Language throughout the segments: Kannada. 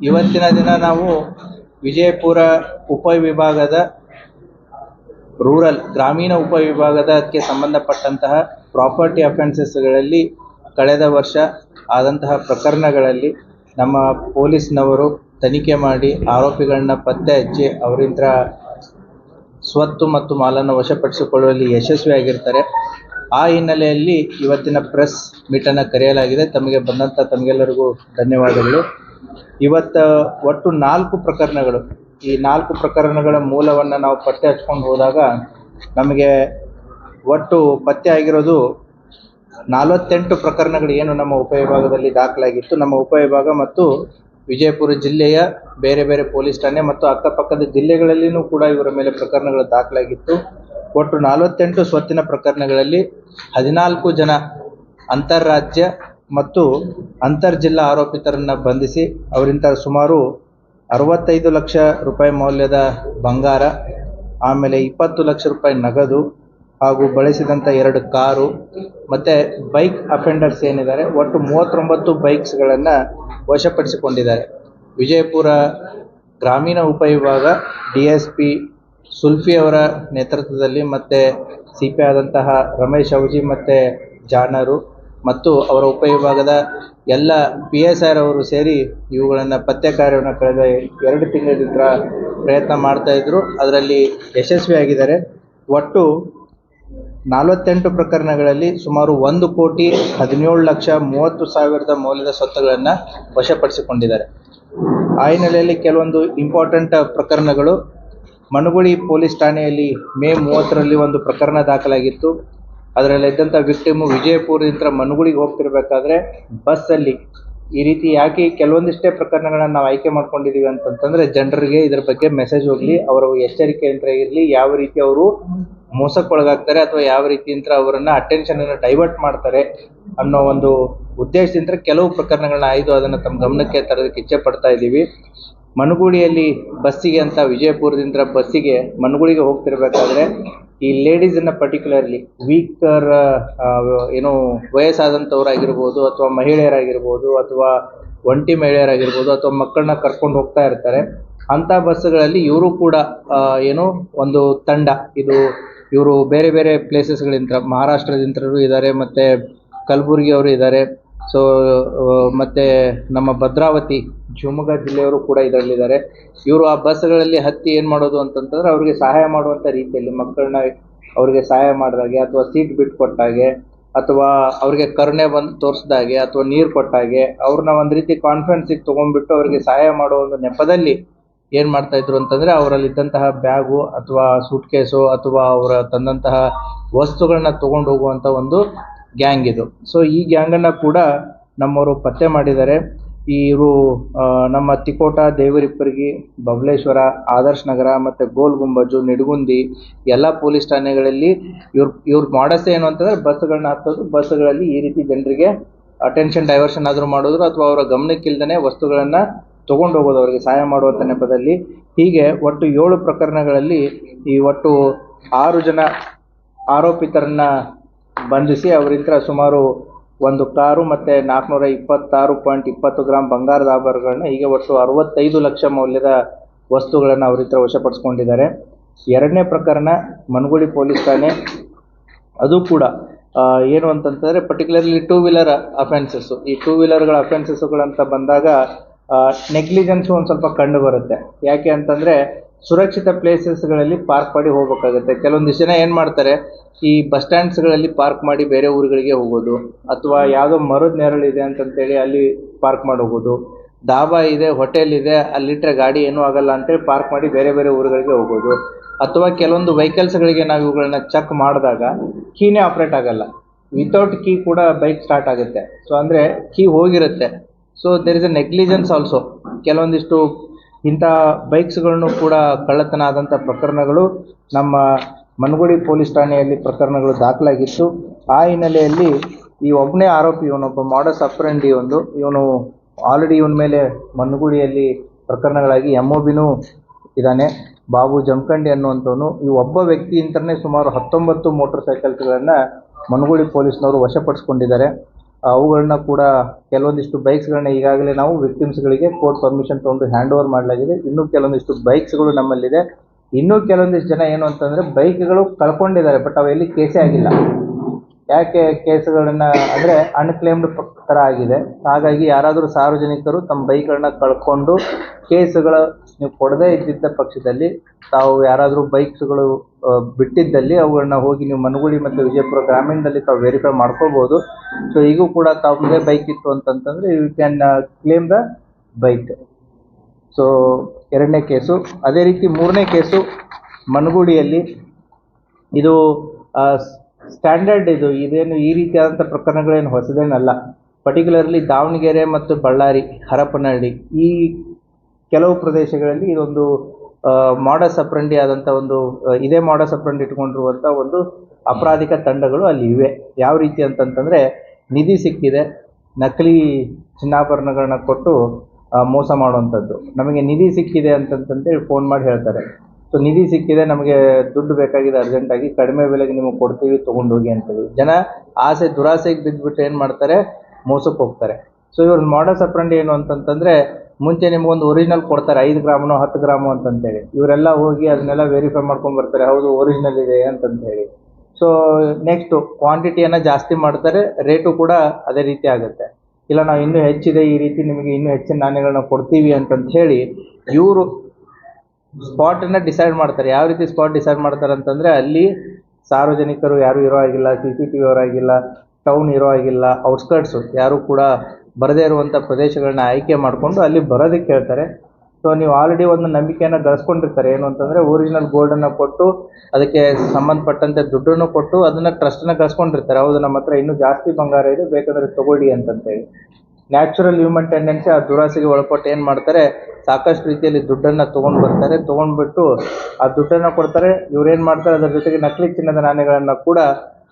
ಇವತ್ತಿನ ದಿನ ನಾವು ವಿಜಯಪುರ ಉಪವಿಭಾಗದ ರೂರಲ್ ಗ್ರಾಮೀಣ ಉಪವಿಭಾಗದಕ್ಕೆ ಸಂಬಂಧಪಟ್ಟಂತಹ ಪ್ರಾಪರ್ಟಿ ಅಫೆನ್ಸಸ್ಗಳಲ್ಲಿ ಕಳೆದ ವರ್ಷ ಆದಂತಹ ಪ್ರಕರಣಗಳಲ್ಲಿ ನಮ್ಮ ಪೊಲೀಸ್ನವರು ತನಿಖೆ ಮಾಡಿ ಆರೋಪಿಗಳನ್ನ ಪತ್ತೆ ಹಚ್ಚಿ ಅವರಿಂದ ಸ್ವತ್ತು ಮತ್ತು ಮಾಲನ್ನು ವಶಪಡಿಸಿಕೊಳ್ಳುವಲ್ಲಿ ಯಶಸ್ವಿಯಾಗಿರ್ತಾರೆ. ಆ ಹಿನ್ನೆಲೆಯಲ್ಲಿ ಇವತ್ತಿನ ಪ್ರೆಸ್ ಮೀಟನ್ನು ಕರೆಯಲಾಗಿದೆ. ತಮಗೆ ಬಂದಂಥ ತಮಗೆಲ್ಲರಿಗೂ ಧನ್ಯವಾದಗಳು. ಇವತ್ತು ಒಟ್ಟು 4 ಪ್ರಕರಣಗಳು. ಈ 4 ಪ್ರಕರಣಗಳ ಮೂಲವನ್ನು ನಾವು ಪತ್ತೆ ಹಚ್ಕೊಂಡು ಹೋದಾಗ ನಮಗೆ ಒಟ್ಟು ಪತ್ತೆ ಆಗಿರೋದು 48 ಪ್ರಕರಣಗಳು ಏನು ನಮ್ಮ ಉಪವಿಭಾಗದಲ್ಲಿ ದಾಖಲಾಗಿತ್ತು. ನಮ್ಮ ಉಪವಿಭಾಗ ಮತ್ತು ವಿಜಯಪುರ ಜಿಲ್ಲೆಯ ಬೇರೆ ಬೇರೆ ಪೊಲೀಸ್ ಠಾಣೆ ಮತ್ತು ಅಕ್ಕಪಕ್ಕದ ಜಿಲ್ಲೆಗಳಲ್ಲಿಯೂ ಕೂಡ ಇವರ ಮೇಲೆ ಪ್ರಕರಣಗಳು ದಾಖಲಾಗಿತ್ತು. ಒಟ್ಟು 48 ಸ್ವತ್ತಿನ ಪ್ರಕರಣಗಳಲ್ಲಿ 14 ಜನ ಅಂತಾರಾಜ್ಯ ಮತ್ತು ಅಂತರ್ಜಿಲ್ಲಾ ಆರೋಪಿತರನ್ನು ಬಂಧಿಸಿ ಅವರಿಂದ ಸುಮಾರು 65 ಲಕ್ಷ ರೂಪಾಯಿ ಮೌಲ್ಯದ ಬಂಗಾರ, ಆಮೇಲೆ 20 ಲಕ್ಷ ರೂಪಾಯಿ ನಗದು ಹಾಗೂ ಬಳಸಿದಂಥ 2 ಕಾರು ಮತ್ತು ಬೈಕ್ ಅಫೆಂಡರ್ಸ್ ಏನಿದ್ದಾರೆ ಒಟ್ಟು 39 ಬೈಕ್ಸ್ಗಳನ್ನು ವಶಪಡಿಸಿಕೊಂಡಿದ್ದಾರೆ. ವಿಜಯಪುರ ಗ್ರಾಮೀಣ ಉಪವಿಭಾಗ DSP ಸುಲ್ಫಿ ಅವರ ನೇತೃತ್ವದಲ್ಲಿ ಮತ್ತು CP ಆದಂತಹ ರಮೇಶ್ ಅವಜಿ ಮತ್ತು ಜಾನರು ಮತ್ತು ಅವರ ಉಪವಿಭಾಗದ ಎಲ್ಲ PSR ಅವರು ಸೇರಿ ಇವುಗಳನ್ನು ಪತ್ತೆ ಕಾರ್ಯವನ್ನು ಕಳೆದ 2 ತಿಂಗಳಿಂದ ಪ್ರಯತ್ನ ಮಾಡ್ತಾಯಿದ್ರು. ಅದರಲ್ಲಿ ಯಶಸ್ವಿಯಾಗಿದ್ದಾರೆ. ಒಟ್ಟು 48 ಪ್ರಕರಣಗಳಲ್ಲಿ ಸುಮಾರು 1,17,30,000 ಮೌಲ್ಯದ ಸ್ವತ್ತುಗಳನ್ನು ವಶಪಡಿಸಿಕೊಂಡಿದ್ದಾರೆ. ಆ ಹಿನ್ನೆಲೆಯಲ್ಲಿ ಕೆಲವೊಂದು ಇಂಪಾರ್ಟೆಂಟ್ ಪ್ರಕರಣಗಳು. ಮನಗುಳಿ ಪೊಲೀಸ್ ಠಾಣೆಯಲ್ಲಿ ಮೇ 30ರಲ್ಲಿ ಒಂದು ಪ್ರಕರಣ ದಾಖಲಾಗಿತ್ತು. ಅದರಲ್ಲಿದ್ದಂಥ ವಿಕ್ಟಿಮು ವಿಜಯಪುರದಿಂದ ಮನಗುಳಿಗೆ ಹೋಗ್ತಿರ್ಬೇಕಾದ್ರೆ ಬಸ್ಸಲ್ಲಿ ಈ ರೀತಿ ಯಾಕೆ ಕೆಲವೊಂದಿಷ್ಟೇ ಪ್ರಕರಣಗಳನ್ನು ನಾವು ಆಯ್ಕೆ ಮಾಡ್ಕೊಂಡಿದ್ದೀವಿ ಅಂತಂತಂದರೆ ಜನರಿಗೆ ಇದರ ಬಗ್ಗೆ ಮೆಸೇಜ್ ಹೋಗಲಿ, ಅವರ ಎಚ್ಚರಿಕೆಯಿಂದ ಇರಲಿ, ಯಾವ ರೀತಿ ಅವರು ಮೋಸಕ್ಕೊಳಗಾಗ್ತಾರೆ ಅಥವಾ ಯಾವ ರೀತಿಯಿಂದ ಅವರನ್ನು ಅಟೆನ್ಷನನ್ನು ಡೈವರ್ಟ್ ಮಾಡ್ತಾರೆ ಅನ್ನೋ ಒಂದು ಉದ್ದೇಶದಿಂದ ಕೆಲವು ಪ್ರಕರಣಗಳನ್ನ ಆಯ್ದು ಅದನ್ನು ತಮ್ಮ ಗಮನಕ್ಕೆ ತರೋದಕ್ಕೆ ಇಚ್ಛೆ ಪಡ್ತಾ ಇದ್ದೀವಿ. ಮನಗುಳಿಯಲ್ಲಿ ಬಸ್ಸಿಗೆ ಅಂತ ವಿಜಯಪುರದಿಂದ ಬಸ್ಸಿಗೆ ಮನಗುಳಿಗೆ ಹೋಗ್ತಿರ್ಬೇಕಾದ್ರೆ ಈ ಲೇಡೀಸನ್ನು ಪರ್ಟಿಕ್ಯುಲರ್ಲಿ ವೀಕರ್ ವಯಸ್ಸಾದಂಥವ್ರಾಗಿರ್ಬೋದು ಅಥವಾ ಮಹಿಳೆಯರಾಗಿರ್ಬೋದು ಅಥವಾ ಒಂಟಿ ಮಹಿಳೆಯರಾಗಿರ್ಬೋದು ಅಥವಾ ಮಕ್ಕಳನ್ನ ಕರ್ಕೊಂಡು ಹೋಗ್ತಾ ಇರ್ತಾರೆ. ಅಂಥ ಬಸ್ಸುಗಳಲ್ಲಿ ಇವರು ಕೂಡ ಒಂದು ತಂಡ, ಇವರು ಬೇರೆ ಬೇರೆ ಪ್ಲೇಸಸ್ಗಳಿಂದ ಮಹಾರಾಷ್ಟ್ರದಿಂದಲೂ ಇದ್ದಾರೆ ಮತ್ತು ಕಲಬುರಗಿಯವರು ಇದ್ದಾರೆ. ಮತ್ತು ನಮ್ಮ ಭದ್ರಾವತಿ ಶಿವಮೊಗ್ಗ ಜಿಲ್ಲೆಯವರು ಕೂಡ ಇದರಲ್ಲಿದ್ದಾರೆ. ಇವರು ಆ ಬಸ್ಗಳಲ್ಲಿ ಹತ್ತಿ ಏನು ಮಾಡೋದು ಅಂತಂತಂದರೆ ಅವ್ರಿಗೆ ಸಹಾಯ ಮಾಡುವಂಥ ರೀತಿಯಲ್ಲಿ ಮಕ್ಕಳನ್ನ ಅವ್ರಿಗೆ ಸಹಾಯ ಮಾಡಿದಾಗೆ ಅಥವಾ ಸೀಟ್ ಬಿಟ್ಟು ಕೊಟ್ಟಾಗೆ ಅಥವಾ ಅವ್ರಿಗೆ ಕರುಣೆ ಬಂದು ತೋರಿಸ್ದಾಗೆ ಅಥವಾ ನೀರು ಕೊಟ್ಟಾಗೆ ಅವ್ರನ್ನ ಒಂದು ರೀತಿ ಕಾನ್ಫಿಡೆನ್ಸಿಗೆ ತೊಗೊಂಡ್ಬಿಟ್ಟು ಅವರಿಗೆ ಸಹಾಯ ಮಾಡೋ ಒಂದು ನೆಪದಲ್ಲಿ ಏನು ಮಾಡ್ತಾಯಿದ್ರು ಅಂತಂದರೆ ಅವರಲ್ಲಿದ್ದಂತಹ ಬ್ಯಾಗು ಅಥವಾ ಸೂಟ್ ಕೇಸು ಅಥವಾ ಅವರ ತಂದಂತಹ ವಸ್ತುಗಳನ್ನ ತೊಗೊಂಡು ಹೋಗುವಂಥ ಒಂದು ಗ್ಯಾಂಗ್ ಇದು. ಈ ಗ್ಯಾಂಗನ್ನು ಕೂಡ ನಮ್ಮವರು ಪತ್ತೆ ಮಾಡಿದ್ದಾರೆ. ಇವರು ನಮ್ಮ ತಿಕೋಟ, ದೇವರಿಪ್ಪರ್ಗಿ, ಬಬಲೇಶ್ವರ, ಆದರ್ಶ್ ನಗರ ಮತ್ತು ಗೋಲ್ ಗುಂಬಜು, ನಿಡಗುಂದಿ ಎಲ್ಲ ಪೊಲೀಸ್ ಠಾಣೆಗಳಲ್ಲಿ ಇವ್ರ ಮಾಡಸ್ ಏನು ಅಂತಂದರೆ ಬಸ್ಸುಗಳನ್ನ ಹತ್ತೋದು, ಬಸ್ಸುಗಳಲ್ಲಿ ಈ ರೀತಿ ಜನರಿಗೆ ಅಟೆನ್ಷನ್ ಡೈವರ್ಷನ್ ಆದರೂ ಮಾಡೋದು ಅಥವಾ ಅವರ ಗಮನಕ್ಕಿಲ್ದೇ ವಸ್ತುಗಳನ್ನು ತೊಗೊಂಡು ಹೋಗೋದು ಅವರಿಗೆ ಸಹಾಯ ಮಾಡುವಂಥ ನೆಪದಲ್ಲಿ. ಹೀಗೆ ಒಟ್ಟು 7 ಪ್ರಕರಣಗಳಲ್ಲಿ ಈ ಒಟ್ಟು 6 ಜನ ಆರೋಪಿತರನ್ನು ಬಂಧಿಸಿ ಅವರಿಂದ ಸುಮಾರು 1 ಕಾರು ಮತ್ತು 426.20 ಗ್ರಾಮ್ ಬಂಗಾರದ ಆಭರಣಗಳನ್ನ, ಹೀಗೆ ಒಟ್ಟು 65 ಲಕ್ಷ ಮೌಲ್ಯದ ವಸ್ತುಗಳನ್ನು ಅವರಿಂದ ವಶಪಡಿಸ್ಕೊಂಡಿದ್ದಾರೆ. 2ನೇ ಪ್ರಕರಣ ಮನಗುಳಿ ಪೊಲೀಸ್ ಠಾಣೆ. ಅದು ಕೂಡ ಏನು ಅಂತಂತಂದರೆ ಪರ್ಟಿಕ್ಯುಲರ್ಲಿ 2 ವೀಲರ್ ಅಫೆನ್ಸಸ್ಸು. ಈ 2 ವೀಲರ್ಗಳ ಅಫೆನ್ಸಸ್ಸುಗಳಂತ ಬಂದಾಗ ನೆಗ್ಲಿಜೆನ್ಸು ಒಂದು ಸ್ವಲ್ಪ ಕಂಡು ಬರುತ್ತೆ. ಯಾಕೆ ಅಂತಂದರೆ ಸುರಕ್ಷಿತ ಪ್ಲೇಸಸ್ಗಳಲ್ಲಿ ಪಾರ್ಕ್ ಮಾಡಿ ಹೋಗಬೇಕಾಗುತ್ತೆ. ಕೆಲವೊಂದಿಷ್ಟು ಜನ ಏನು ಮಾಡ್ತಾರೆ, ಈ ಬಸ್ ಸ್ಟ್ಯಾಂಡ್ಸ್ಗಳಲ್ಲಿ ಪಾರ್ಕ್ ಮಾಡಿ ಬೇರೆ ಊರುಗಳಿಗೆ ಹೋಗೋದು, ಅಥವಾ ಯಾವುದೋ ಮರದ ನೆರಳಿದೆ ಅಂತಂತೇಳಿ ಅಲ್ಲಿ ಪಾರ್ಕ್ ಮಾಡಿ ಹೋಗೋದು, ಡಾಬಾ ಇದೆ, ಹೋಟೆಲ್ ಇದೆ, ಅಲ್ಲಿಟ್ಟರೆ ಗಾಡಿ ಏನೂ ಆಗಲ್ಲ ಅಂತೇಳಿ ಪಾರ್ಕ್ ಮಾಡಿ ಬೇರೆ ಬೇರೆ ಊರುಗಳಿಗೆ ಹೋಗೋದು. ಅಥವಾ ಕೆಲವೊಂದು ವೆಹಿಕಲ್ಸ್ಗಳಿಗೆ ನಾವು ಇವುಗಳನ್ನ ಚೆಕ್ ಮಾಡಿದಾಗ ಕೀನೇ ಆಪ್ರೇಟ್ ಆಗಲ್ಲ, ವಿತೌಟ್ ಕೀ ಕೂಡ ಬೈಕ್ ಸ್ಟಾರ್ಟ್ ಆಗುತ್ತೆ. ಅಂದರೆ ಕೀ ಹೋಗಿರುತ್ತೆ. There is a negligence also. ಕೆಲವೊಂದಿಷ್ಟು ಇಂಥ ಬೈಕ್ಸ್ಗಳನ್ನು ಕೂಡ ಕಳ್ಳತನ ಆದಂಥ ಪ್ರಕರಣಗಳು ನಮ್ಮ ಮನಗುಳಿ ಪೊಲೀಸ್ ಠಾಣೆಯಲ್ಲಿ ಪ್ರಕರಣಗಳು ದಾಖಲಾಗಿತ್ತು. ಆ ಹಿನ್ನೆಲೆಯಲ್ಲಿ ಈ ಒಬ್ಬನೇ ಆರೋಪಿ, ಇವನೊಬ್ಬ ಮಾಡಸ್ ಅಪ್ರೆಂಡಿ ಇವನು ಆಲ್ರೆಡಿ ಇವನ ಮೇಲೆ ಮನಗುಳಿಯಲ್ಲಿ ಪ್ರಕರಣಗಳಾಗಿ MOBನೂ ಇದ್ದಾನೆ. ಬಾಬು ಜಮಖಂಡಿ ಅನ್ನುವಂಥವನು. ಈ ಒಬ್ಬ ವ್ಯಕ್ತಿಯಿಂದಲೇ ಸುಮಾರು 19 ಮೋಟರ್ ಸೈಕಲ್ಸ್ಗಳನ್ನು ಮನಗುಳಿ ಪೊಲೀಸ್ನವರು ವಶಪಡಿಸ್ಕೊಂಡಿದ್ದಾರೆ. ಅವುಗಳನ್ನ ಕೂಡ ಕೆಲವೊಂದಿಷ್ಟು ಬೈಕ್ಸ್ಗಳನ್ನ ಈಗಾಗಲೇ ನಾವು ವಿಕ್ಟಿಮ್ಸ್ಗಳಿಗೆ ಕೋರ್ಟ್ ಪರ್ಮಿಷನ್ ತೊಗೊಂಡು ಹ್ಯಾಂಡ್ ಓವರ್ ಮಾಡಲಾಗಿದೆ. ಇನ್ನೂ ಕೆಲವೊಂದಿಷ್ಟು ಬೈಕ್ಸ್ಗಳು ನಮ್ಮಲ್ಲಿದೆ. ಇನ್ನೂ ಕೆಲವೊಂದಿಷ್ಟು ಜನ ಏನು ಅಂತಂದರೆ ಬೈಕ್ಗಳು ಕಳ್ಕೊಂಡಿದ್ದಾರೆ, ಬಟ್ ಅವೆಲ್ಲಿ ಕೇಸೇ ಆಗಿಲ್ಲ. ಯಾಕೆ ಕೇಸುಗಳನ್ನ ಅಂದರೆ ಅನ್ಕ್ಲೇಮ್ಡ್ ಥರ ಆಗಿದೆ. ಹಾಗಾಗಿ ಯಾರಾದರೂ ಸಾರ್ವಜನಿಕರು ತಮ್ಮ ಬೈಕ್ಗಳನ್ನ ಕಳ್ಕೊಂಡು ಕೇಸುಗಳು ನೀವು ಕೊಡದೇ ಇದ್ದಿದ್ದ ಪಕ್ಷದಲ್ಲಿ ತಾವು ಯಾರಾದರೂ ಬೈಕ್ಸ್ಗಳು ಬಿಟ್ಟಿದ್ದಲ್ಲಿ ಅವುಗಳನ್ನ ಹೋಗಿ ನೀವು ಮನಗುಳಿ ಮತ್ತು ವಿಜಯಪುರ ಗ್ರಾಮೀಣದಲ್ಲಿ ತಾವು ವೆರಿಫೈ ಮಾಡ್ಕೋಬೋದು. ಸೊ ಈಗೂ ಕೂಡ ತಮ್ಮದೇ ಬೈಕ್ ಇತ್ತು ಅಂತಂತಂದರೆ you can claim the bike. So 2ನೇ ಕೇಸು. ಅದೇ ರೀತಿ 3ನೇ ಕೇಸು ಮನಗುಳಿಯಲ್ಲಿ. ಇದು ಸ್ಟ್ಯಾಂಡರ್ಡ್ ಇದೇನು ಈ ರೀತಿಯಾದಂಥ ಪ್ರಕರಣಗಳೇನು ಹೊಸದೇನಲ್ಲ. ಪರ್ಟಿಕ್ಯುಲರ್ಲಿ ದಾವಣಗೆರೆ ಮತ್ತು ಬಳ್ಳಾರಿ, ಹರಪನಹಳ್ಳಿ ಈ ಕೆಲವು ಪ್ರದೇಶಗಳಲ್ಲಿ ಇದೊಂದು ಮಾಡಸ್ ಅಪ್ರಂಡಿ ಆದಂಥ ಒಂದು ಇದೇ ಮಾಡಸ್ ಅಪ್ರಂಡಿ ಇಟ್ಕೊಂಡಿರುವಂಥ ಒಂದು ಅಪರಾಧಿಕ ತಂಡಗಳು ಅಲ್ಲಿ ಇವೆ. ಯಾವ ರೀತಿ ಅಂತಂತಂದರೆ, ನಿಧಿ ಸಿಕ್ಕಿದೆ, ನಕಲಿ ಚಿನ್ನಾಭರಣಗಳನ್ನ ಕೊಟ್ಟು ಮೋಸ ಮಾಡುವಂಥದ್ದು. ನಮಗೆ ನಿಧಿ ಸಿಕ್ಕಿದೆ ಅಂತಂತೇಳಿ ಫೋನ್ ಮಾಡಿ ಹೇಳ್ತಾರೆ. ಸೊ ನಿಧಿ ಸಿಕ್ಕಿದೆ, ನಮಗೆ ದುಡ್ಡು ಬೇಕಾಗಿದೆ ಅರ್ಜೆಂಟಾಗಿ, ಕಡಿಮೆ ಬೆಲೆಗೆ ನಿಮಗೆ ಕೊಡ್ತೀವಿ, ತೊಗೊಂಡೋಗಿ ಅಂತೇಳಿ ಜನ ದುರಾಸೆಗೆ ಬಿದ್ದುಬಿಟ್ಟು ಏನು ಮಾಡ್ತಾರೆ, ಮೋಸಕ್ಕೆ ಹೋಗ್ತಾರೆ. ಸೊ ಇವ್ರ ಮಾಡಸ್ ಅಪ್ರಂಡಿ ಏನು ಅಂತಂತಂದರೆ, ಮುಂಚೆ ನಿಮಗೊಂದು ಒರಿಜಿನಲ್ ಕೊಡ್ತಾರೆ 5 ಗ್ರಾಮನೋ 10 ಗ್ರಾಮು ಅಂತಂತೇಳಿ. ಇವರೆಲ್ಲ ಹೋಗಿ ಅದನ್ನೆಲ್ಲ ವೆರಿಫೈ ಮಾಡ್ಕೊಂಡು ಬರ್ತಾರೆ, ಹೌದು ಒರಿಜಿನಲ್ ಇದೆ ಅಂತಂತೇಳಿ. ಸೊ ನೆಕ್ಸ್ಟು ಕ್ವಾಂಟಿಟಿಯನ್ನು ಜಾಸ್ತಿ ಮಾಡ್ತಾರೆ, ರೇಟು ಕೂಡ ಅದೇ ರೀತಿ ಆಗುತ್ತೆ. ಇಲ್ಲ ನಾವು ಇನ್ನೂ ಹೆಚ್ಚಿದೆ, ಈ ರೀತಿ ನಿಮಗೆ ಇನ್ನೂ ಹೆಚ್ಚಿನ ನಾಣ್ಯಗಳನ್ನ ಕೊಡ್ತೀವಿ ಅಂತಂತ ಹೇಳಿ ಇವರು ಸ್ಪಾಟನ್ನು ಡಿಸೈಡ್ ಮಾಡ್ತಾರೆ. ಯಾವ ರೀತಿ ಸ್ಪಾಟ್ ಡಿಸೈಡ್ ಮಾಡ್ತಾರೆ ಅಂತಂದರೆ, ಅಲ್ಲಿ ಸಾರ್ವಜನಿಕರು ಯಾರೂ ಇರೋ ಆಗಿಲ್ಲ, CCTV ಆಗಿಲ್ಲ, ಟೌನ್ ಇರೋ ಆಗಿಲ್ಲ, ಔಟ್ಸ್ಕರ್ಟ್ಸು ಯಾರೂ ಕೂಡ ಬರದೇ ಇರುವಂಥ ಪ್ರದೇಶಗಳನ್ನ ಆಯ್ಕೆ ಮಾಡಿಕೊಂಡು ಅಲ್ಲಿ ಬರೋದಕ್ಕೆ ಹೇಳ್ತಾರೆ. ಸೊ ನೀವು ಆಲ್ರೆಡಿ ಒಂದು ನಂಬಿಕೆಯನ್ನು ಗಳಿಸ್ಕೊಂಡಿರ್ತಾರೆ. ಏನು ಅಂತಂದರೆ ಒರಿಜಿನಲ್ ಗೋಲ್ಡನ್ನು ಕೊಟ್ಟು ಅದಕ್ಕೆ ಸಂಬಂಧಪಟ್ಟಂತೆ ದುಡ್ಡನ್ನು ಕೊಟ್ಟು ಅದನ್ನು ಟ್ರಸ್ಟನ್ನು ಗಳಿಸ್ಕೊಂಡಿರ್ತಾರೆ. ಹೌದು, ನಮ್ಮ ಹತ್ರ ಇನ್ನೂ ಜಾಸ್ತಿ ಬಂಗಾರ ಇದೆ, ಬೇಕಂದರೆ ತೊಗೊಳ್ಳಿ ಅಂತಂತೇಳಿ. ನ್ಯಾಚುರಲ್ ಹ್ಯೂಮನ್ ಟೆಂಡೆನ್ಸಿ ಆ ದುರಾಸೆಗೆ ಒಳಪಟ್ಟು ಏನು ಮಾಡ್ತಾರೆ, ಸಾಕಷ್ಟು ರೀತಿಯಲ್ಲಿ ದುಡ್ಡನ್ನು ತೊಗೊಂಡು ಬರ್ತಾರೆ. ತೊಗೊಂಡ್ಬಿಟ್ಟು ಆ ದುಡ್ಡನ್ನು ಕೊಡ್ತಾರೆ. ಇವ್ರೇನು ಮಾಡ್ತಾರೆ, ಅದರ ಜೊತೆಗೆ ನಕಲಿ ಚಿನ್ನದ ನಾಣ್ಯಗಳನ್ನು ಕೂಡ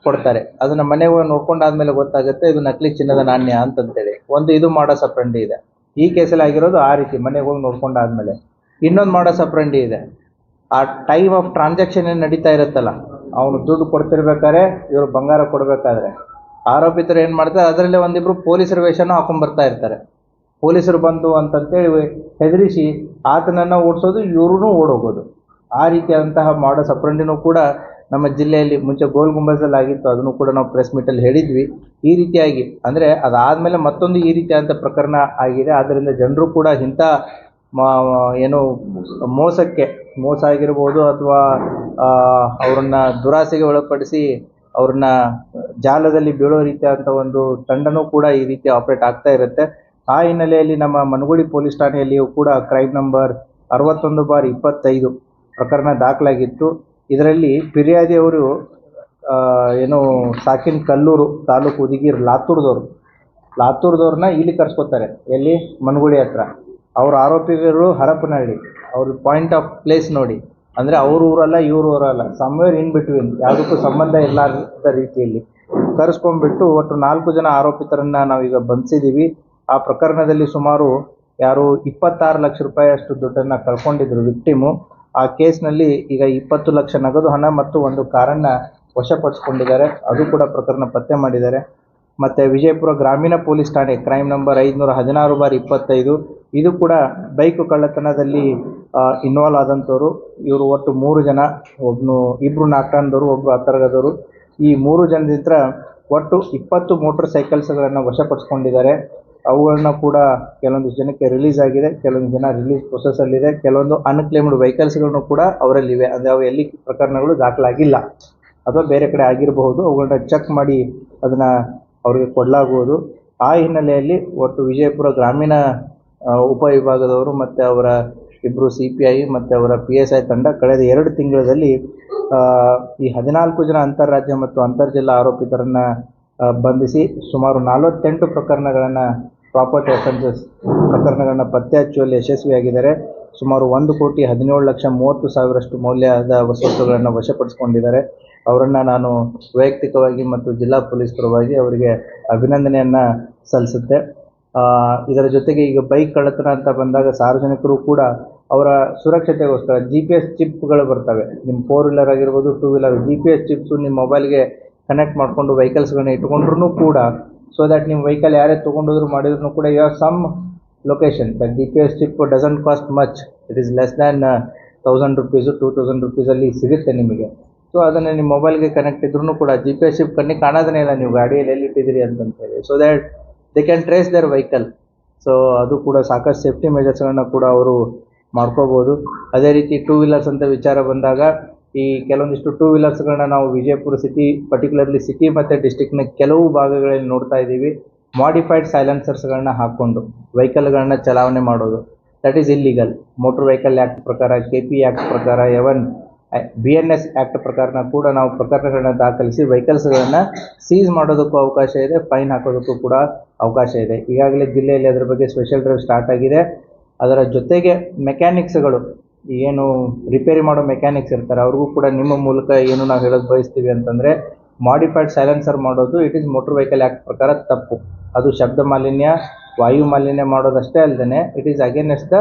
ಕೊಡ್ತಾರೆ. ಅದನ್ನು ಮನೆಗೆ ಹೋಗಿ ನೋಡ್ಕೊಂಡಾದ್ಮೇಲೆ ಗೊತ್ತಾಗುತ್ತೆ ಇದು ನಕಲಿ ಚಿನ್ನದ ನಾಣ್ಯ ಅಂತಂತೇಳಿ. ಇದು ಮಾಡಸ್ ಅಪ್ರಂಡಿ ಇದೆ. ಈ ಕೇಸಲ್ಲಿ ಆಗಿರೋದು ಆ ರೀತಿ ಮನೆಗೆ ಹೋಗಿ ನೋಡ್ಕೊಂಡಾದ್ಮೇಲೆ. ಇನ್ನೊಂದು ಮಾಡಸ್ ಅಪ್ರಂಡಿ ಇದೆ. ಆ ಟೈಮ್ ಆಫ್ ಟ್ರಾನ್ಸಾಕ್ಷನ್ ಏನು ನಡೀತಾ ಇರುತ್ತಲ್ಲ, ಅವನು ದುಡ್ಡು ಕೊಡ್ತಿರ್ಬೇಕಾದ್ರೆ ಇವರು ಬಂಗಾರ ಕೊಡಬೇಕಾದ್ರೆ ಆರೋಪಿತರು ಏನು ಮಾಡ್ತಾರೆ, ಅದರಲ್ಲೇ ಒಂದಿಬ್ಬರು ಪೊಲೀಸರ ವೇಷನೂ ಹಾಕೊಂಡ್ಬರ್ತಾ ಇರ್ತಾರೆ. ಪೊಲೀಸರು ಬಂದು ಅಂತಂತೇಳಿ ಹೆದರಿಸಿ ಆತನನ್ನು ಓಡಿಸೋದು, ಇವ್ರೂ ಓಡೋಗೋದು. ಆ ರೀತಿಯಾದಂತಹ ಮಾಡಸ್ ಅಪ್ರಂಡಿನೂ ಕೂಡ ನಮ್ಮ ಜಿಲ್ಲೆಯಲ್ಲಿ ಮುಂಚೆ ಗೋಲ್ ಗುಂಬಜಲ್ಲಿ ಆಗಿತ್ತು. ಅದನ್ನು ಕೂಡ ನಾವು ಪ್ರೆಸ್ ಮೀಟಲ್ಲಿ ಹೇಳಿದ್ವಿ. ಈ ರೀತಿಯಾಗಿ ಅಂದರೆ ಅದಾದಮೇಲೆ ಮತ್ತೊಂದು ಈ ರೀತಿಯಾದಂಥ ಪ್ರಕರಣ ಆಗಿದೆ. ಆದ್ದರಿಂದ ಜನರು ಕೂಡ ಇಂಥ ಏನು ಮೋಸ ಆಗಿರ್ಬೋದು ಅಥವಾ ಅವ್ರನ್ನ ದುರಾಸೆಗೆ ಒಳಪಡಿಸಿ ಅವ್ರನ್ನ ಜಾಲದಲ್ಲಿ ಬೀಳೋ ರೀತಿಯಾದಂಥ ಒಂದು ತಂಡನೂ ಕೂಡ ಈ ರೀತಿ ಆಪ್ರೇಟ್ ಆಗ್ತಾ ಇರುತ್ತೆ. ಆ ಹಿನ್ನೆಲೆಯಲ್ಲಿ ನಮ್ಮ ಮನಗುಳಿ ಪೊಲೀಸ್ ಠಾಣೆಯಲ್ಲಿಯೂ ಕೂಡ ಕ್ರೈಮ್ ನಂಬರ್ 61/25 ಪ್ರಕರಣ ದಾಖಲಾಗಿತ್ತು. ಇದರಲ್ಲಿ ಫಿರ್ಯಾದಿಯವರು ಏನು ಸಾಕಿನ್ ಕಲ್ಲೂರು ತಾಲೂಕು ಉದಿಗೀರ್ ಲಾತೂರ್ದವ್ರನ್ನ ಇಲ್ಲಿ ಕರ್ಸ್ಕೊತಾರೆ. ಎಲ್ಲಿ, ಮನಗುಳಿ ಹತ್ರ. ಅವ್ರ ಆರೋಪಿಗಳು ಹರಪನಹಳ್ಳಿ. ಅವ್ರ ಪಾಯಿಂಟ್ ಆಫ್ ಪ್ಲೇಸ್ ನೋಡಿ, ಅಂದರೆ ಅವ್ರ ಊರಲ್ಲ ಇವ್ರ ಊರಲ್ಲ, ಸಮ್ವೇರ್ ಇನ್ ಬಿಟ್ವೀನ್, ಯಾವುದಕ್ಕೂ ಸಂಬಂಧ ಇಲ್ಲದ ರೀತಿಯಲ್ಲಿ ಕರೆಸ್ಕೊಂಡ್ಬಿಟ್ಟು ಒಟ್ಟು 4 ಜನ ಆರೋಪಿತರನ್ನು ನಾವೀಗ ಬಂಧಿಸಿದ್ದೀವಿ. ಆ ಪ್ರಕರಣದಲ್ಲಿ ಸುಮಾರು 26 ಲಕ್ಷ ರೂಪಾಯಿ ಅಷ್ಟು ದುಡ್ಡನ್ನು ಕಳ್ಕೊಂಡಿದ್ರು ವಿಕ್ಟಿಮು. ಆ ಕೇಸ್ನಲ್ಲಿ ಈಗ 20 ಲಕ್ಷ ನಗದು ಹಣ ಮತ್ತು ಒಂದು ಕಾರನ್ನು ವಶಪಡಿಸ್ಕೊಂಡಿದ್ದಾರೆ. ಅದು ಕೂಡ ಪ್ರಕರಣ ಪತ್ತೆ ಮಾಡಿದ್ದಾರೆ. ಮತ್ತು ವಿಜಯಪುರ ಗ್ರಾಮೀಣ ಪೊಲೀಸ್ ಠಾಣೆ ಕ್ರೈಮ್ ನಂಬರ್ 516/25 ಇದು ಕೂಡ ಬೈಕು ಕಳ್ಳತನದಲ್ಲಿ ಇನ್ವಾಲ್ವ್ ಆದಂಥವ್ರು. ಇವರು ಒಟ್ಟು 3 ಜನ, ಇಬ್ಬರು ನಾಲ್ಕನದವರು, ಒಬ್ಬರು ಹತ್ತರಗದವರು. ಈ 3 ಜನದಿಂದ ಒಟ್ಟು 20 ಮೋಟರ್ ಸೈಕಲ್ಸ್ಗಳನ್ನು ವಶಪಡಿಸ್ಕೊಂಡಿದ್ದಾರೆ. ಅವುಗಳನ್ನ ಕೂಡ ಕೆಲವೊಂದು ಜನಕ್ಕೆ ರಿಲೀಸ್ ಆಗಿದೆ, ಕೆಲವೊಂದು ಜನ ರಿಲೀಸ್ ಪ್ರೊಸೆಸಲ್ಲಿದೆ. ಕೆಲವೊಂದು ಅನ್ಕ್ಲೇಮ್ಡ್ ವೆಹಿಕಲ್ಸ್ಗಳನ್ನು ಕೂಡ ಅವರಲ್ಲಿವೆ. ಅಂದರೆ ಅವು ಎಲ್ಲಿ ಪ್ರಕರಣಗಳು ದಾಖಲಾಗಿಲ್ಲ ಅಥವಾ ಬೇರೆ ಕಡೆ ಆಗಿರಬಹುದು. ಅವುಗಳನ್ನ ಚೆಕ್ ಮಾಡಿ ಅದನ್ನು ಅವರಿಗೆ ಕೊಡಲಾಗುವುದು. ಆ ಹಿನ್ನೆಲೆಯಲ್ಲಿ ಒಟ್ಟು ವಿಜಯಪುರ ಗ್ರಾಮೀಣ ಉಪವಿಭಾಗದವರು ಮತ್ತು ಅವರ ಇಬ್ಬರು CPI ಮತ್ತು ಅವರ PSI ತಂಡ ಕಳೆದ 2 ತಿಂಗಳಲ್ಲಿ ಈ 14 ಜನ ಅಂತಾರಾಜ್ಯ ಮತ್ತು ಅಂತರ್ಜಿಲ್ಲಾ ಆರೋಪಿತರನ್ನು ಬಂಧಿಸಿ ಸುಮಾರು 48 ಪ್ರಕರಣಗಳನ್ನು ಪ್ರಾಪರ್ಟಿ ಅಫೆನ್ಸಸ್ ಪ್ರಕರಣಗಳನ್ನು ಪತ್ತೆ ಹಚ್ಚುವಲ್ಲಿ ಯಶಸ್ವಿಯಾಗಿದ್ದಾರೆ. ಸುಮಾರು 1,17,30,000 ಮೌಲ್ಯದ ವಸ್ತುಗಳನ್ನು ವಶಪಡಿಸಿಕೊಂಡಿದ್ದಾರೆ. ಅವರನ್ನು ನಾನು ವೈಯಕ್ತಿಕವಾಗಿ ಮತ್ತು ಜಿಲ್ಲಾ ಪೊಲೀಸ್ ಪರವಾಗಿ ಅವರಿಗೆ ಅಭಿನಂದನೆಯನ್ನು ಸಲ್ಲಿಸುತ್ತೆ. ಇದರ ಜೊತೆಗೆ ಈಗ ಬೈಕ್ ಕಳ್ಳತನ ಅಂತ ಬಂದಾಗ ಸಾರ್ವಜನಿಕರು ಕೂಡ ಅವರ ಸುರಕ್ಷತೆಗೋಸ್ಕರ GPS ಚಿಪ್ಗಳು ಬರ್ತವೆ. ನಿಮ್ಮ 4 ವೀಲರ್ ಆಗಿರ್ಬೋದು, 2 ವೀಲರ್ GPS ಚಿಪ್ಸು ನಿಮ್ಮ ಮೊಬೈಲ್ಗೆ ಕನೆಕ್ಟ್ ಮಾಡಿಕೊಂಡು ವೆಹಿಕಲ್ಸ್ಗಳನ್ನ ಇಟ್ಕೊಂಡ್ರೂ ಕೂಡ ಸೊ ದಟ್ ನಿಮ್ಮ ವೆಹಿಕಲ್ ಯಾರೇ ತೊಗೊಂಡೋದ್ರು ಮಾಡಿದ್ರು ಕೂಡ you have some location that GPS chip doesn't cost much, it is less than 1000 rupees 2000 ರುಪೀಸಲ್ಲಿ ಸಿಗುತ್ತೆ ನಿಮಗೆ. ಸೊ ಅದನ್ನು ನಿಮ್ಮ ಮೊಬೈಲ್ಗೆ ಕನೆಕ್ಟ್ ಇದ್ರೂ ಕೂಡ GPS ಚಿಪ್ ಕಣ್ಣಿಗೆ ಕಾಣೋದೇ ಇಲ್ಲ ನೀವು ಗಾಡಿಯಲ್ಲಿ ಎಲ್ಲಿ ಇಟ್ಟಿದ್ದೀರಿ ಅಂತಂತೇಳಿ. So that they can trace their vehicle. So ಅದು ಕೂಡ ಸಾಕಷ್ಟು ಸೇಫ್ಟಿ ಮೆಜರ್ಸ್ಗಳನ್ನ ಕೂಡ ಅವರು ಮಾಡ್ಕೋಬೋದು. ಅದೇ ರೀತಿ ಟೂ ವೀಲರ್ಸ್ ಅಂತ ವಿಚಾರ ಬಂದಾಗ ಈ ಕೆಲವೊಂದಿಷ್ಟು ಟೂ ವೀಲರ್ಸ್ಗಳನ್ನ ನಾವು ವಿಜಯಪುರ ಸಿಟಿ, ಪರ್ಟಿಕ್ಯುಲರ್ಲಿ ಸಿಟಿ ಮತ್ತು ಡಿಸ್ಟಿಕ್ನ ಕೆಲವು ಭಾಗಗಳಲ್ಲಿ ನೋಡ್ತಾ ಇದ್ದೀವಿ. ಮಾಡಿಫೈಡ್ ಸೈಲೆನ್ಸರ್ಸ್ಗಳನ್ನ ಹಾಕ್ಕೊಂಡು ವೆಹಿಕಲ್ಗಳನ್ನ ಚಲಾವಣೆ ಮಾಡೋದು, that is illegal. Motor vehicle act ಪ್ರಕಾರ, KP ಆ್ಯಕ್ಟ್ ಪ್ರಕಾರ, ಎವನ್ BNS ಆ್ಯಕ್ಟ್ ಪ್ರಕಾರನ ಕೂಡ ನಾವು ಪ್ರಕರಣಗಳನ್ನ ದಾಖಲಿಸಿ ವೆಹಿಕಲ್ಸ್ಗಳನ್ನು ಸೀಸ್ ಮಾಡೋದಕ್ಕೂ ಅವಕಾಶ ಇದೆ, ಫೈನ್ ಹಾಕೋದಕ್ಕೂ ಕೂಡ ಅವಕಾಶ ಇದೆ. ಈಗಾಗಲೇ ಜಿಲ್ಲೆಯಲ್ಲಿ ಅದರ ಬಗ್ಗೆ ಸ್ಪೆಷಲ್ ಡ್ರೈವ್ ಸ್ಟಾರ್ಟ್ ಆಗಿದೆ. ಅದರ ಜೊತೆಗೆ ಮೆಕ್ಯಾನಿಕ್ಸ್ಗಳು, ಏನು ರಿಪೇರಿ ಮಾಡೋ ಮೆಕ್ಯಾನಿಕ್ಸ್ ಇರ್ತಾರೆ, ಅವ್ರಿಗೂ ಕೂಡ ನಿಮ್ಮ ಮೂಲಕ ಏನು ನಾವು ಹೇಳೋದು ಬಯಸ್ತೀವಿ ಅಂತಂದರೆ, ಮಾಡಿಫೈಡ್ ಸೈಲೆನ್ಸರ್ ಮಾಡೋದು it is motor vehicle act ಪ್ರಕಾರ ತಪ್ಪು. ಅದು ಶಬ್ದ ಮಾಲಿನ್ಯ, ವಾಯು ಮಾಲಿನ್ಯ ಮಾಡೋದಷ್ಟೇ ಅಲ್ಲದೆ ಇಟ್ ಈಸ್ ಅಗೇನೆಸ್ಟ್ ದ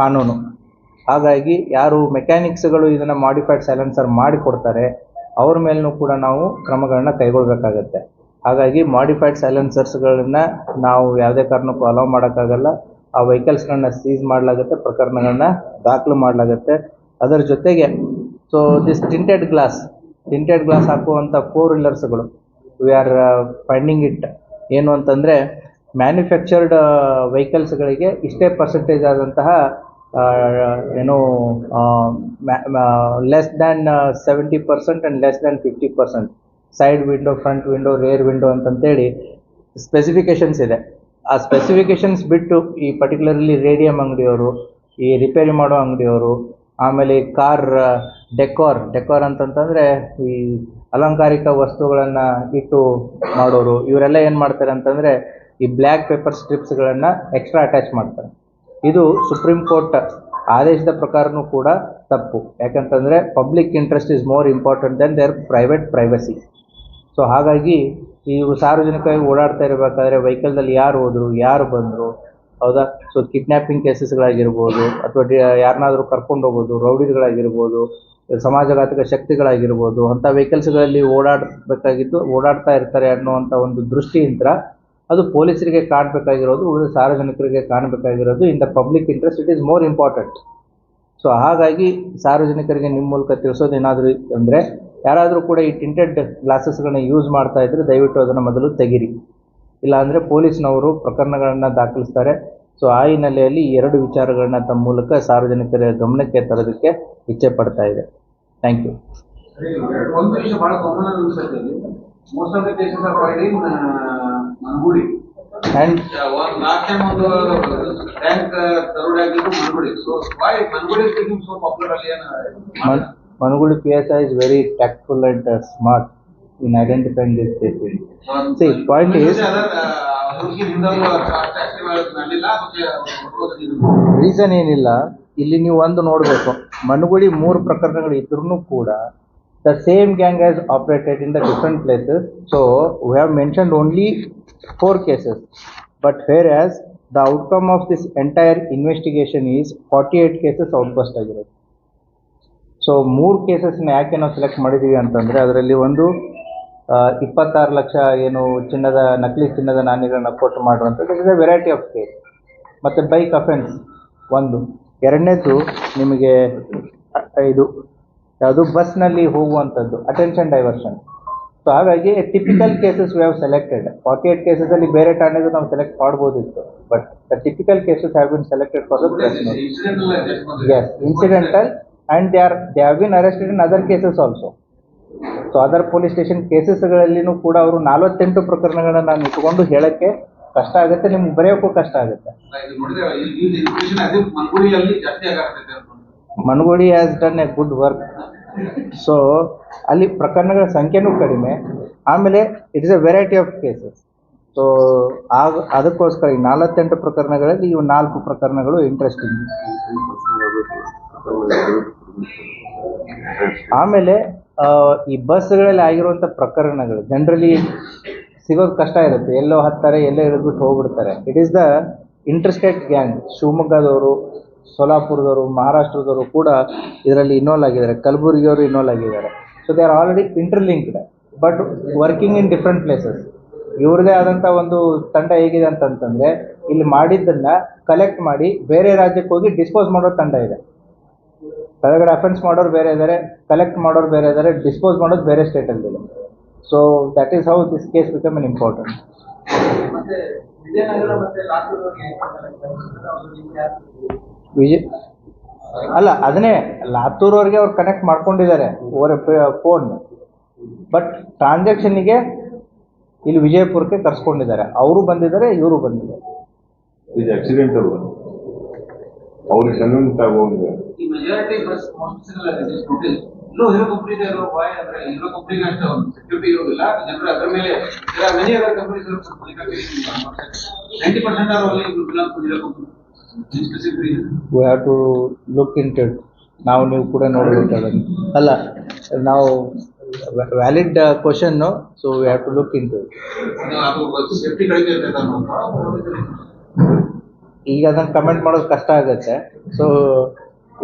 ಕಾನೂನು. ಹಾಗಾಗಿ ಯಾರು ಮೆಕ್ಯಾನಿಕ್ಸ್ಗಳು ಇದನ್ನು ಮಾಡಿಫೈಡ್ ಸೈಲೆನ್ಸರ್ ಮಾಡಿಕೊಡ್ತಾರೆ ಅವ್ರ ಮೇಲೂ ಕೂಡ ನಾವು ಕ್ರಮಗಳನ್ನ ಕೈಗೊಳ್ಳಬೇಕಾಗತ್ತೆ. ಹಾಗಾಗಿ ಮಾಡಿಫೈಡ್ ಸೈಲೆನ್ಸರ್ಸ್ಗಳನ್ನ ನಾವು ಯಾವುದೇ ಕಾರಣಕ್ಕೂ ಅಲೌ ಮಾಡೋಕ್ಕಾಗಲ್ಲ. ಆ ವೆಹಿಕಲ್ಸ್ಗಳನ್ನ ಸೀಸ್ ಮಾಡಲಾಗುತ್ತೆ, ಪ್ರಕರಣಗಳನ್ನ ದಾಖಲು ಮಾಡಲಾಗುತ್ತೆ. ಅದರ ಜೊತೆಗೆ ಸೊ ದಿಸ್ ಟಿಂಟೆಡ್ ಗ್ಲಾಸ್ ಹಾಕುವಂಥ 4 ವೀಲರ್ಸ್ಗಳು ವಿ ಆರ್ ಫೈಂಡಿಂಗ್ ಇಟ್ ಏನು ಅಂತಂದರೆ, ಮ್ಯಾನುಫ್ಯಾಕ್ಚರ್ಡ್ ವೆಹಿಕಲ್ಸ್ಗಳಿಗೆ ಇಷ್ಟೇ ಪರ್ಸೆಂಟೇಜ್ ಆದಂತಹ ಏನು less than 70% and less than 50%, side window, front window, rear window ಅಂತಂತೇಳಿ ಸ್ಪೆಸಿಫಿಕೇಷನ್ಸ್ ಇದೆ. ಆ ಸ್ಪೆಸಿಫಿಕೇಷನ್ಸ್ ಬಿಟ್ಟು ಈ ಪರ್ಟಿಕ್ಯುಲರ್ಲಿ ರೇಡಿಯಂ ಅಂಗಡಿಯವರು, ಈ ರಿಪೇರಿ ಮಾಡೋ ಅಂಗಡಿಯವರು, ಆಮೇಲೆ ಕಾರ್ ಡೆಕೋರ್ ಅಂತಂತಂದರೆ ಈ ಅಲಂಕಾರಿಕ ವಸ್ತುಗಳನ್ನು ಇಟ್ಟು ಮಾಡೋರು, ಇವರೆಲ್ಲ ಏನು ಮಾಡ್ತಾರೆ ಅಂತಂದರೆ ಈ ಬ್ಲ್ಯಾಕ್ ಪೇಪರ್ ಸ್ಟ್ರಿಪ್ಸ್ಗಳನ್ನು ಎಕ್ಸ್ಟ್ರಾ ಅಟ್ಯಾಚ್ ಮಾಡ್ತಾರೆ. ಇದು ಸುಪ್ರೀಂ ಕೋರ್ಟ್ ಆದೇಶದ ಪ್ರಕಾರನೂ ಕೂಡ ತಪ್ಪು. ಯಾಕಂತಂದರೆ public interest is more important than their private privacy. So ಹಾಗಾಗಿ ಇವು ಸಾರ್ವಜನಿಕವಾಗಿ ಓಡಾಡ್ತಾ ಇರಬೇಕಾದ್ರೆ ವೆಹಿಕಲ್ದಲ್ಲಿ ಯಾರು ಹೋದರು, ಯಾರು ಬಂದರು, ಹೌದಾ? ಸೊ ಕಿಡ್ನ್ಯಾಪಿಂಗ್ ಕೇಸಸ್ಗಳಾಗಿರ್ಬೋದು, ಅಥವಾ ಯಾರನ್ನಾದರೂ ಕರ್ಕೊಂಡು ಹೋಗೋದು, ರೌಡಿಗಳಾಗಿರ್ಬೋದು, ಸಮಾಜಘಾತಕ ಶಕ್ತಿಗಳಾಗಿರ್ಬೋದು, ಅಂಥ ವೆಹಿಕಲ್ಸ್ಗಳಲ್ಲಿ ಓಡಾಡ್ತಾ ಇರ್ತಾರೆ ಅನ್ನುವಂಥ ಒಂದು ದೃಷ್ಟಿಯಿಂದ ಅದು ಪೊಲೀಸರಿಗೆ ಕಾಣಬೇಕಾಗಿರೋದು, ಉಳಿದ ಸಾರ್ವಜನಿಕರಿಗೆ ಕಾಣಬೇಕಾಗಿರೋದು in the public interest it is more important. So ಹಾಗಾಗಿ ಸಾರ್ವಜನಿಕರಿಗೆ ನಿಮ್ಮ ಮೂಲಕ ತಿಳಿಸೋದೇನಾದರೂ ಅಂದರೆ, ಯಾರಾದರೂ ಕೂಡ ಈ ಟಿಂಟೆಡ್ ಗ್ಲಾಸಸ್ಗಳನ್ನ ಯೂಸ್ ಮಾಡ್ತಾ ಇದ್ದರೆ ದಯವಿಟ್ಟು ಅದನ್ನು ಮೊದಲು ತೆಗಿರಿ, ಇಲ್ಲಾಂದರೆ ಪೊಲೀಸ್ನವರು ಪ್ರಕರಣಗಳನ್ನು ದಾಖಲಿಸ್ತಾರೆ. ಸೊ ಆ ಹಿನ್ನೆಲೆಯಲ್ಲಿ 2 ವಿಚಾರಗಳನ್ನ ತಮ್ಮ ಮೂಲಕ ಸಾರ್ವಜನಿಕರ ಗಮನಕ್ಕೆ ತರೋದಕ್ಕೆ ಇಚ್ಛೆ ಪಡ್ತಾ ಇದೆ. Thank you. ಒಂದು ವಿಷಯ ಬಹಳ ಕಾಮನ್ ಅನ್ಸುತ್ತೆ, most of the cases are filed in Manugudi and last time ಒಂದು ಬ್ಯಾಂಕ್ ದರೋಡೆ ಆಗಿದ್ದು Manugudi. So why Manugudi is becoming so popular ಅಲ್ಲಿ? Manugudi PSI is very tactful and smart in identifying these cases. See, point is, reason ಏನಿಲ್ಲ, ಇಲ್ಲಿ ನೀವು ಒಂದು ನೋಡಬೇಕು, ಮನಗುಡಿ 3 ಪ್ರಕರಣಗಳು ಇದ್ರೂ ಕೂಡ the same gang has operated in the different places. So we have mentioned only 4 cases, but whereas the outcome of this entire investigation is 48 cases outburst ಆಗಿರೋದು. ಸೊ 3 ಕೇಸಸ್ನ ಯಾಕೆ ನಾವು ಸೆಲೆಕ್ಟ್ ಮಾಡಿದ್ದೀವಿ ಅಂತಂದರೆ, ಅದರಲ್ಲಿ ಒಂದು 26 ಲಕ್ಷ ಏನು ನಕಲಿ ಚಿನ್ನದ ನಾಣ್ಯಗಳನ್ನ ಕೊಟ್ಟು ಮಾಡುವಂಥದ್ದು, it is a variety of case. ಮತ್ತು ಬೈಕ್ ಅಫೆನ್ಸ್ ಒಂದು, ಎರಡನೇದು ನಿಮಗೆ ಇದು ಯಾವುದು ಬಸ್ನಲ್ಲಿ ಹೋಗುವಂಥದ್ದು, ಅಟೆನ್ಷನ್ ಡೈವರ್ಷನ್. ಸೊ ಹಾಗಾಗಿ typical cases we have selected. 48 ಕೇಸಸಲ್ಲಿ ಬೇರೆ ಠಾಣೆಗೂ ನಾವು ಸೆಲೆಕ್ಟ್ ಮಾಡ್ಬೋದಿತ್ತು, but the typical cases have been selected for the incidental and they have been arrested in other cases also. So other police station ಕೇಸಸ್ಗಳಲ್ಲಿನೂ ಕೂಡ ಅವರು 48 ಪ್ರಕರಣಗಳನ್ನ ನಾನು ಇಟ್ಕೊಂಡು ಹೇಳಕ್ಕೆ ಕಷ್ಟ ಆಗುತ್ತೆ, ನಿಮ್ಗೆ ಬರೆಯೋಕ್ಕೂ ಕಷ್ಟ ಆಗುತ್ತೆ. Manugudi has done a good work. So ಅಲ್ಲಿ ಪ್ರಕರಣಗಳ ಸಂಖ್ಯೆನೂ ಕಡಿಮೆ, ಆಮೇಲೆ it is a variety of cases. So ಅದಕ್ಕೋಸ್ಕರ ಈ 48 ಪ್ರಕರಣಗಳಲ್ಲಿ ಇವು 4 ಪ್ರಕರಣಗಳು ಇಂಟ್ರೆಸ್ಟಿಂಗ್. ಆಮೇಲೆ ಈ ಬಸ್ಗಳಲ್ಲಿ ಆಗಿರುವಂಥ ಪ್ರಕರಣಗಳು ಜನರಲಿ ಸಿಗೋದು ಕಷ್ಟ ಇರುತ್ತೆ, ಎಲ್ಲೋ ಹತ್ತಾರೆ, ಎಲ್ಲೋ ಇಳಿದ್ಬಿಟ್ಟು ಹೋಗ್ಬಿಡ್ತಾರೆ. It is the interstate gang. ಶಿವಮೊಗ್ಗದವರು, ಸೋಲಾಪುರದವರು, ಮಹಾರಾಷ್ಟ್ರದವರು ಕೂಡ ಇದರಲ್ಲಿ ಇನ್ವಾಲ್ವ್ ಆಗಿದ್ದಾರೆ, ಕಲಬುರಗಿಯವರು ಇನ್ವಾಲ್ವ್ ಆಗಿದ್ದಾರೆ. So they are already interlinked but working in different places. ಇವ್ರದೇ ಆದಂಥ ಒಂದು ತಂಡ ಹೇಗಿದೆ ಅಂತಂತಂದರೆ ಇಲ್ಲಿ ಮಾಡಿದ್ದನ್ನು ಕಲೆಕ್ಟ್ ಮಾಡಿ ಬೇರೆ ರಾಜ್ಯಕ್ಕೆ ಹೋಗಿ ಡಿಸ್ಪೋಸ್ ಮಾಡೋ ತಂಡ ಇದೆ. ಕೆಳಗಡೆ ಅಫೆನ್ಸ್ ಮಾಡೋರು ಬೇರೆ ಇದ್ದಾರೆ, ಕಲೆಕ್ಟ್ ಮಾಡೋರು ಬೇರೆ ಇದ್ದಾರೆ, ಡಿಸ್ಪೋಸ್ ಮಾಡೋದು ಬೇರೆ ಸ್ಟೇಟಲ್ಲಿದೆ. So that is how this case become an important. ಮತ್ತೆ ವಿಜಯನಗರ ಮತ್ತೆ ಲಾತೂರ್ಗೆ ಅಲ್ಲ, ಅದನ್ನೇ ಲಾತೂರವ್ರಿಗೆ ಅವ್ರು ಕನೆಕ್ಟ್ ಮಾಡ್ಕೊಂಡಿದ್ದಾರೆ ಓವರ್ ಫೋನ್, ಬಟ್ ಟ್ರಾನ್ಸಾಕ್ಷನ್ನಿಗೆ ಇಲ್ಲಿ ವಿಜಯಪುರಕ್ಕೆ ಕರ್ಸ್ಕೊಂಡಿದ್ದಾರೆ. ಅವರು ಬಂದಿದ್ದಾರೆ, ಇವರು ಬಂದಿದ್ದಾರೆ. ಇದು ಆಕ್ಸಿಡೆಂಟ್ ಅಲ್ವಾ, ಅವ್ರಿಗೆ ಕನ್ವಿನ್ಸ್ ಆಗೋಗಿದೆ. ಈ ಮೆಜಾರಿಟಿ ಬಸ್ ಇಲ್ಲೂ ಹೀರೋ ಕಂಪ್ನಿ ವಾಯ್ ಅಂದ್ರೆ ಹೀರೋ ಕಂಪ್ನಿಗೆ ಅಷ್ಟೇ ಒಂದು ಸೆಕ್ಯೂರಿಟಿ ಇರೋದಿಲ್ಲ, ಜನರು ಅದರ ಮೇಲೆ many other companies 90% are only belong to Hero company. We have to look into it. ನಾವು ನೀವು ಕೂಡ ನೋಡಬೇಕಾದ್ರೆ ಅಲ್ಲ, ನಾವು valid question, so we have to look into it. Safety ಕಡಿಮೆ ಇರ್ತದೆ ಈಗ ಅದನ್ನು ಕಮೆಂಟ್ ಮಾಡೋದು ಕಷ್ಟ ಆಗುತ್ತೆ. ಸೊ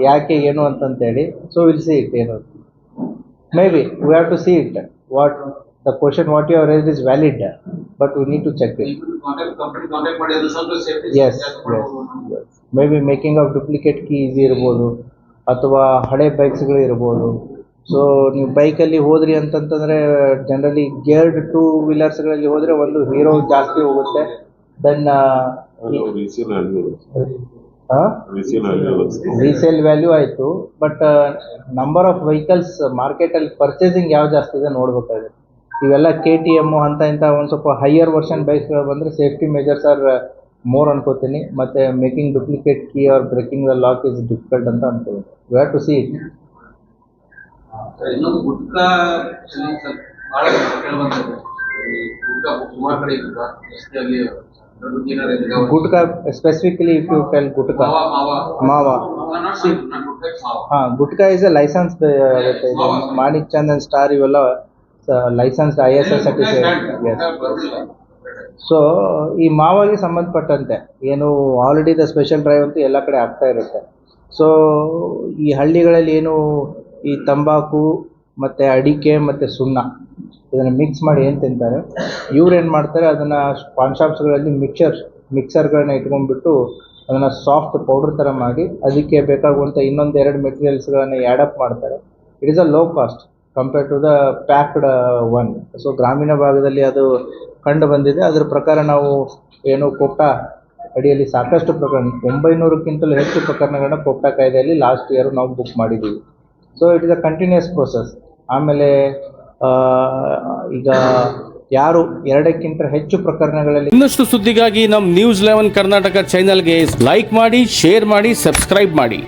ಯಾಕೆ ಏನು ಅಂತಂತೇಳಿ, ಸೊ ವಿಲ್ ಸಿ ಇಟ್ ಏನು. Maybe we have to see it what the question what you have raised is valid, but we need to check it. Yes, maybe making of duplicate keys ಇರ್ಬೋದು, ಅಥವಾ ಹಳೆ ಬೈಕ್ಸ್ಗಳು ಇರ್ಬೋದು. ಸೊ ನೀವು ಬೈಕಲ್ಲಿ ಹೋದ್ರಿ ಅಂತಂತಂದರೆ ಜನರಲಿ ಗೇರ್ಡ್ 2 ವೀಲರ್ಸ್ಗಳಲ್ಲಿ ಹೋದರೆ ಒಂದು ಹೀರೋ ಜಾಸ್ತಿ ಹೋಗುತ್ತೆ. ದೆನ್ ರೀಸೇಲ್ ವ್ಯಾಲ್ಯೂ ಆಯಿತು, ಬಟ್ ನಂಬರ್ ಆಫ್ ವೆಹಿಕಲ್ಸ್ ಮಾರ್ಕೆಟಲ್ಲಿ ಪರ್ಚೇಸಿಂಗ್ ಯಾವ ಜಾಸ್ತಿ ಇದೆ ನೋಡಬೇಕಾಗುತ್ತೆ. ಇವೆಲ್ಲ KTM ಅಂತ ಇಂಥ ಒಂದು ಸ್ವಲ್ಪ ಹೈಯರ್ ವರ್ಷನ್ ಬೈಕ್ಸ್ಗಳು ಬಂದರೆ ಸೇಫ್ಟಿ ಮೆಜರ್ಸ್ ಆರ್ ಮೋರ್ ಅನ್ಕೋತೀನಿ. ಮತ್ತು making duplicate key or breaking the lock is difficult ಅಂತ ಅನ್ಕೋತೀನಿ. We have to see it. ಇನ್ನೊಂದು ಗುಟ್ಕಾ ಬಹಳ ಕೇಳಿಬಂದಿದೆ. ಗುಟ್ಕಾ ಸುಮಾರು ಕಡೆ ಜಾಸ್ತಿಯಾಗಿ gutka specifically if you tell gutka mawa, ಹಾಂ, gutka is a license. Manik Chand and star ಇವೆಲ್ಲ ಲೈಸೆನ್ಸ್ಡ್ ISI ಸರ್ಟಿಫೈಡ್. ಸೊ ಈ ಮಾವಾಗೆ ಸಂಬಂಧಪಟ್ಟಂತೆ ಏನು ಆಲ್ರೆಡಿ ದ ಸ್ಪೆಷಲ್ ಡ್ರೈವ್ ಅಂತೂ ಎಲ್ಲ ಕಡೆ ಆಗ್ತಾ ಇರುತ್ತೆ. ಸೊ ಈ ಹಳ್ಳಿಗಳಲ್ಲಿ ಏನು ಈ ತಂಬಾಕು ಮತ್ತು ಅಡಿಕೆ ಮತ್ತು ಸುಣ್ಣ ಇದನ್ನು ಮಿಕ್ಸ್ ಮಾಡಿ ಏನು ತಿಂತಾರೆ, ಇವ್ರು ಏನು ಮಾಡ್ತಾರೆ, ಅದನ್ನು ಪಾನ್ ಶಾಪ್ಸ್ಗಳಲ್ಲಿ ಮಿಕ್ಸರ್ಗಳನ್ನ ಇಟ್ಕೊಂಡ್ಬಿಟ್ಟು ಅದನ್ನು ಸಾಫ್ಟ್ ಪೌಡ್ರ್ ಥರ ಮಾಡಿ ಅದಕ್ಕೆ ಬೇಕಾಗುವಂಥ ಇನ್ನೊಂದು 2 ಮೆಟೀರಿಯಲ್ಸ್ಗಳನ್ನು ಆ್ಯಡಪ್ ಮಾಡ್ತಾರೆ. It is a low cost compared to the packed one. So ಗ್ರಾಮೀಣ ಭಾಗದಲ್ಲಿ ಅದು ಕಂಡು ಬಂದಿದೆ. ಅದರ ಪ್ರಕಾರ ನಾವು ಏನು ಕೋಪ್ಟಾ ಅಡಿಯಲ್ಲಿ ಸಾಕಷ್ಟು ಪ್ರಕರಣ, 900ಕ್ಕಿಂತಲೂ ಹೆಚ್ಚು ಪ್ರಕರಣಗಳನ್ನ ಕೋಪ್ಟಾ ಕಾಯ್ದೆಯಲ್ಲಿ ಲಾಸ್ಟ್ ಇಯರ್ ನಾವು ಬುಕ್ ಮಾಡಿದ್ದೀವಿ. So it is a continuous process. ಆಮೇಲೆ ಈಗ ಯಾರು 2ಕ್ಕಿಂತ ಹೆಚ್ಚು ಪ್ರಕರಣಗಳಲ್ಲಿ ಇನ್ನಷ್ಟು ಸುದ್ದಿಗಾಗಿ ನಮ್ಮ News 11 ಕರ್ನಾಟಕ ಚಾನೆಲ್ಗೆ ಲೈಕ್ ಮಾಡಿ, ಶೇರ್ ಮಾಡಿ, ಸಬ್ಸ್ಕ್ರೈಬ್ ಮಾಡಿ.